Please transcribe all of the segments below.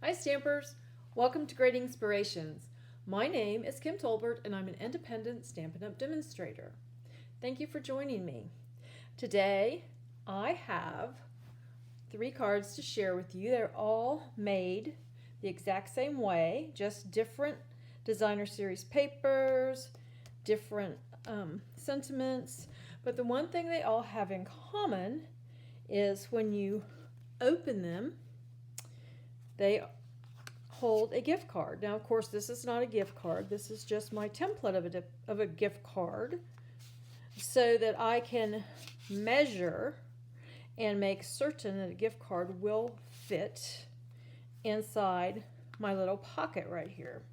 Hi Stampers! Welcome to Great Inspirations. My name is Kim Tolbert and I'm an independent Stampin' Up! Demonstrator. Thank you for joining me. Today I have 3 cards to share with you. They're all made the exact same way, just different designer series papers, different sentiments, but the one thing they all have in common is when you open them, they hold a gift card. Now, of course, this is not a gift card. This is just my template of a gift card so that I can measure and make certain that a gift card will fit inside my little pocket right here.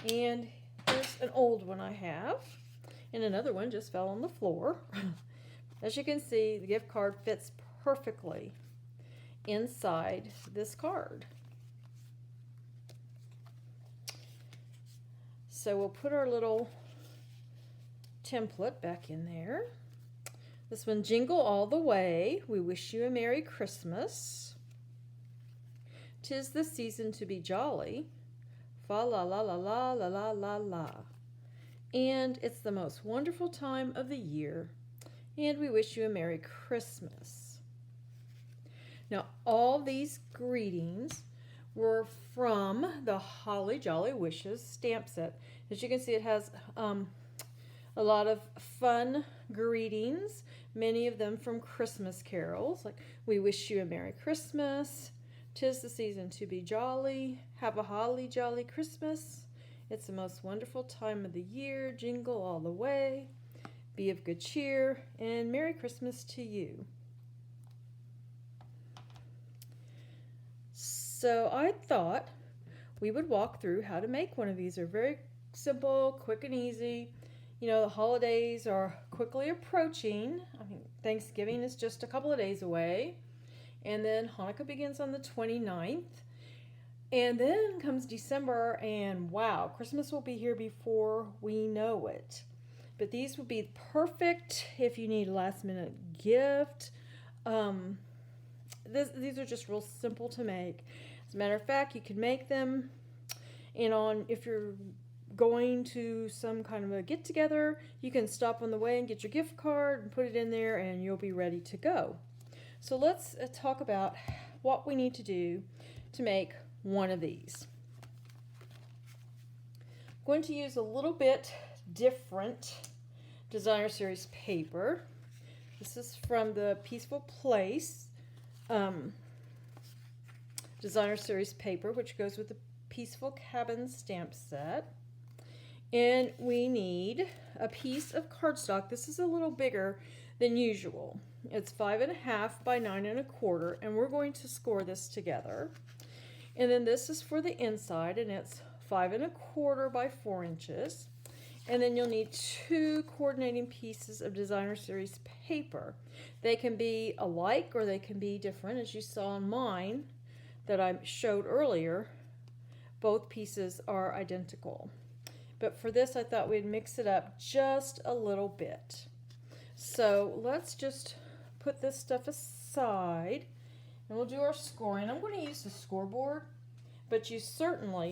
And here's an old one I have, and another one just fell on the floor. As you can see, the gift card fits perfectly inside this card. So we'll put our little template back in there. This one, Jingle All the Way. We wish you a Merry Christmas. 'Tis the season to be jolly. Fa la la la la la la la la. And it's the most wonderful time of the year. And we wish you a Merry Christmas. Now, all these greetings were from the Holly Jolly Wishes stamp set. As you can see, it has a lot of fun greetings, many of them from Christmas carols, like We Wish You a Merry Christmas, 'Tis the season to be jolly, Have a holly jolly Christmas, It's the most wonderful time of the year, Jingle all the way, Be of good cheer, and Merry Christmas to you. So I thought we would walk through how to make one of these. They're very simple, quick and easy. You know, the holidays are quickly approaching. I mean, Thanksgiving is just a couple of days away. And then Hanukkah begins on the 29th. And then comes December, and wow, Christmas will be here before we know it. But these would be perfect if you need a last minute gift. These are just real simple to make. As a matter of fact, you can make them, and if you're going to some kind of a get-together, you can stop on the way and get your gift card and put it in there, and you'll be ready to go. So let's talk about what we need to do to make one of these. I'm going to use a little bit different designer series paper. This is from the Peaceful Place designer series paper, which goes with the Peaceful Cabin stamp set. And we need a piece of cardstock. This is a little bigger than usual. It's 5.5 by 9 1/4, and we're going to score this together. And then this is for the inside, and it's 5 1/4 by 4 inches. And then you'll need 2 coordinating pieces of designer series paper. They can be alike or they can be different. As you saw on mine that I showed earlier, both pieces are identical. But for this, I thought we'd mix it up just a little bit. So let's just put this stuff aside, and we'll do our scoring. I'm going to use the scoreboard, but you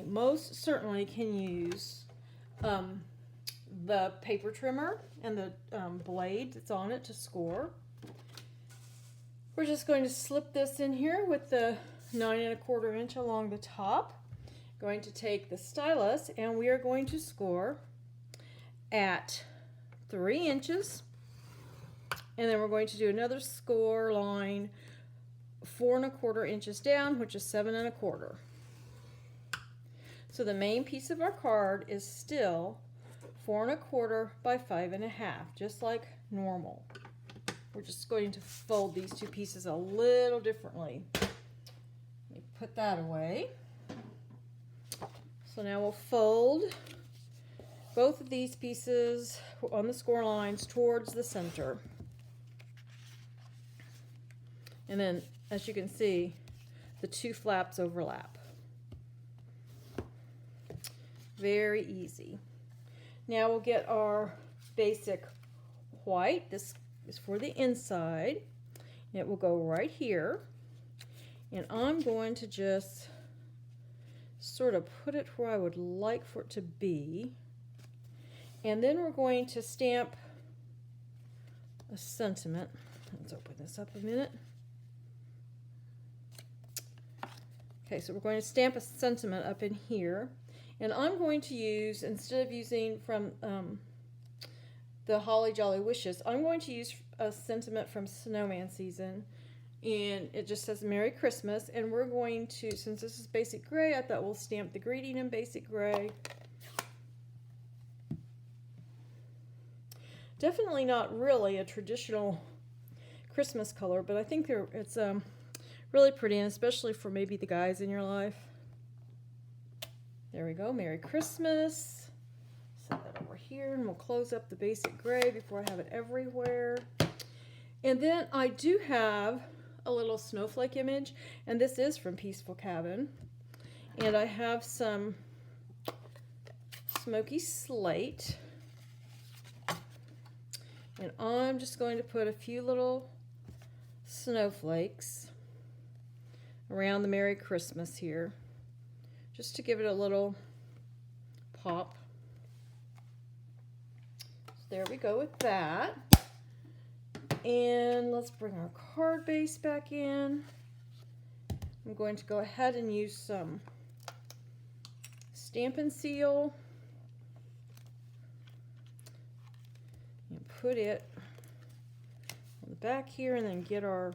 most certainly can use the paper trimmer and the blade that's on it to score. We're just going to slip this in here with the 9 1/4 inch along the top. Going to take the stylus, and we are going to score at 3 inches, and then we're going to do another score line 4 1/4 inches down, which is 7 1/4. So the main piece of our card is still 4 1/4 by 5 1/2, just like normal. We're just going to fold these two pieces a little differently. Let me put that away. So now we'll fold both of these pieces on the score lines towards the center. And then, as you can see, the 2 flaps overlap. Very easy. Now we'll get our basic white. This is for the inside. It will go right here. And I'm going to just sort of put it where I would like for it to be. And then we're going to stamp a sentiment. Let's open this up a minute. Okay, so we're going to stamp a sentiment up in here. And I'm going to use, instead of using from the Holly Jolly Wishes, I'm going to use a sentiment from Snowman Season. And it just says Merry Christmas. And we're going to, since this is basic gray, I thought we'll stamp the greeting in basic gray. Definitely not really a traditional Christmas color, but I think it's really pretty, and especially for maybe the guys in your life. There we go, Merry Christmas. Set that over here, and we'll close up the basic gray before I have it everywhere. And then I do have a little snowflake image, and this is from Peaceful Cabin. And I have some smoky slate. And I'm just going to put a few little snowflakes around the Merry Christmas here, just to give it a little pop. So there we go with that. And let's bring our card base back in. I'm going to go ahead and use some Stampin' Seal and put it on the back here, and then get our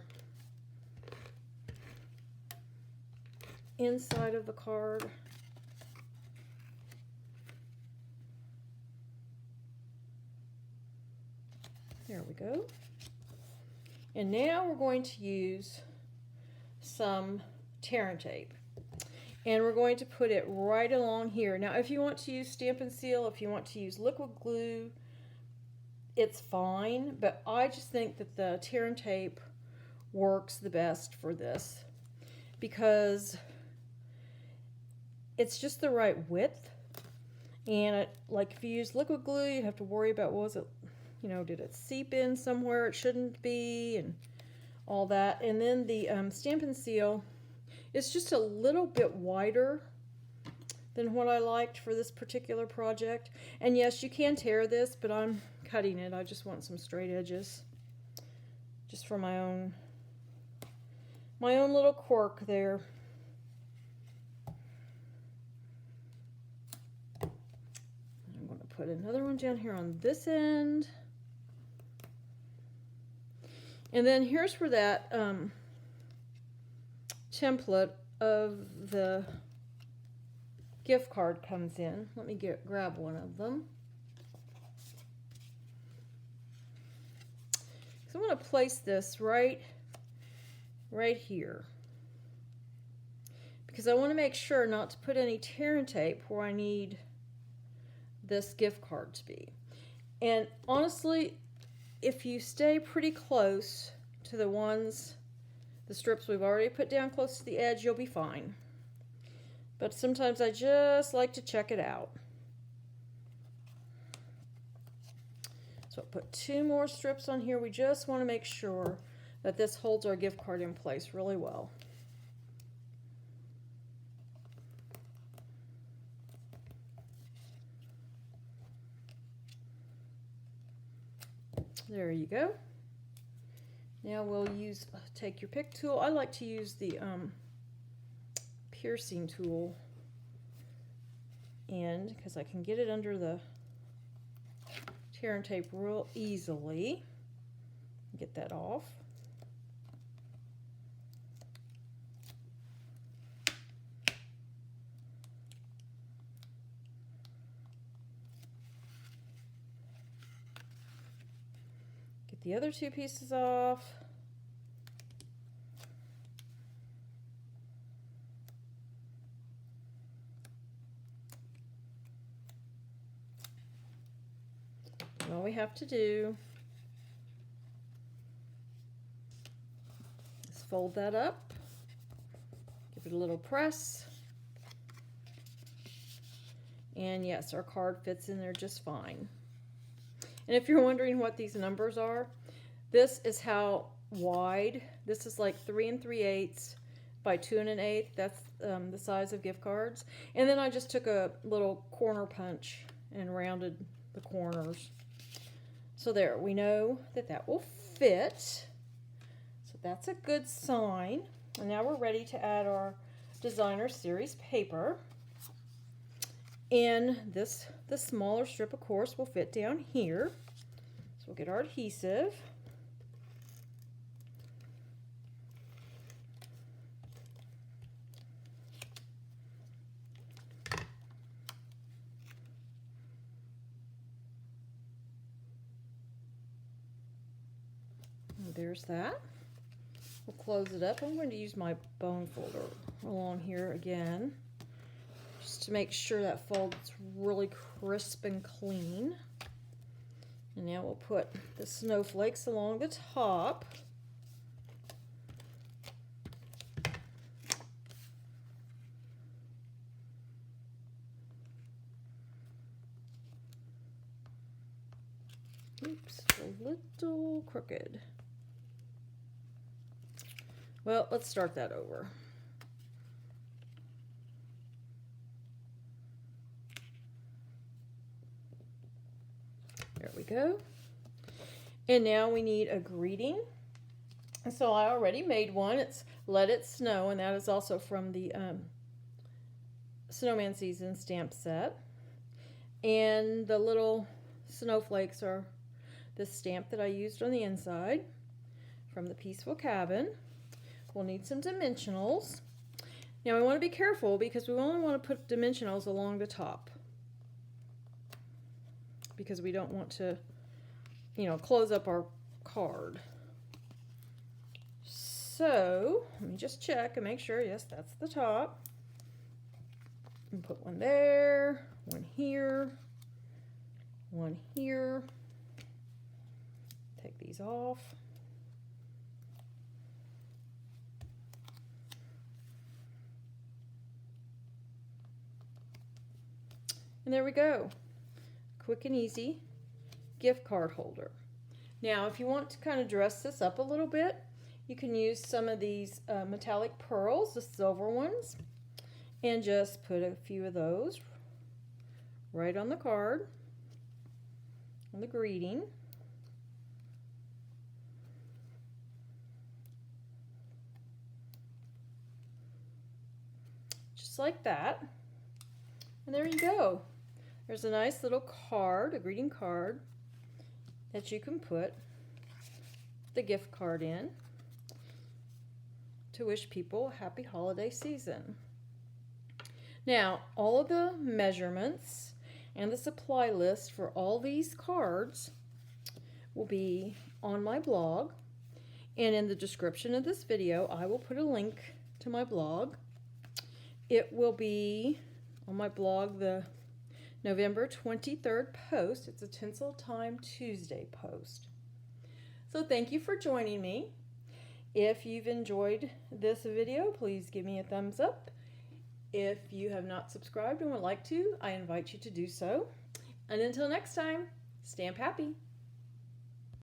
inside of the card. There we go. And now we're going to use some tear and tape. And we're going to put it right along here. Now, if you want to use Stampin' Seal, if you want to use liquid glue, it's fine. But I just think that the tear and tape works the best for this, because it's just the right width. And like if you use liquid glue, you have to worry about, was it, you know, did it seep in somewhere it shouldn't be, and all that. And then the Stampin' Seal is just a little bit wider than what I liked for this particular project. And yes, you can tear this, but I'm cutting it. I just want some straight edges, just for my own little quirk there. I'm going to put another one down here on this end. And then here's where that template of the gift card comes in. Let me grab one of them. So I'm going to place this right here, because I want to make sure not to put any tear and tape where I need this gift card to be. And honestly, if you stay pretty close to the strips we've already put down close to the edge, you'll be fine. But sometimes I just like to check it out. So I'll put 2 more strips on here. We just want to make sure that this holds our gift card in place really well. There you go. Now we'll take your pick tool. I like to use the piercing tool, and because I can get it under the tear and tape real easily. Get that off. The other 2 pieces off. And all we have to do is fold that up, give it a little press, and yes, our card fits in there just fine. And if you're wondering what these numbers are, this is how wide. This is like 3 3/8. by 2 1/8. That's the size of gift cards. And then I just took a little corner punch and rounded the corners. So there, we know that that will fit. So that's a good sign. And now we're ready to add our designer series paper. And the smaller strip, of course, will fit down here. So we'll get our adhesive. And there's that. We'll close it up. I'm going to use my bone folder along here again, just to make sure that fold's really crisp and clean. And now we'll put the snowflakes along the top. Oops, a little crooked. Well, let's start that over. There we go. And now we need a greeting. And so I already made one. It's Let It Snow, and that is also from the Snowman Season stamp set. And the little snowflakes are the stamp that I used on the inside from the Peaceful Cabin. We'll need some dimensionals. Now we want to be careful because we only want to put dimensionals along the top, because we don't want to, close up our card. So let me just check and make sure, yes, that's the top. And put one there, one here, one here. Take these off. And there we go. Quick and easy gift card holder. Now, if you want to kind of dress this up a little bit, you can use some of these metallic pearls, the silver ones, and just put a few of those right on the card, on the greeting. Just like that. And there you go. There's a nice little card, a greeting card, that you can put the gift card in to wish people a happy holiday season. Now, all of the measurements and the supply list for all these cards will be on my blog. And in the description of this video, I will put a link to my blog. It will be on my blog, the November 23rd post. It's a Tinsel Time Tuesday post. So thank you for joining me. If you've enjoyed this video, please give me a thumbs up. If you have not subscribed and would like to, I invite you to do so. And until next time, stamp happy.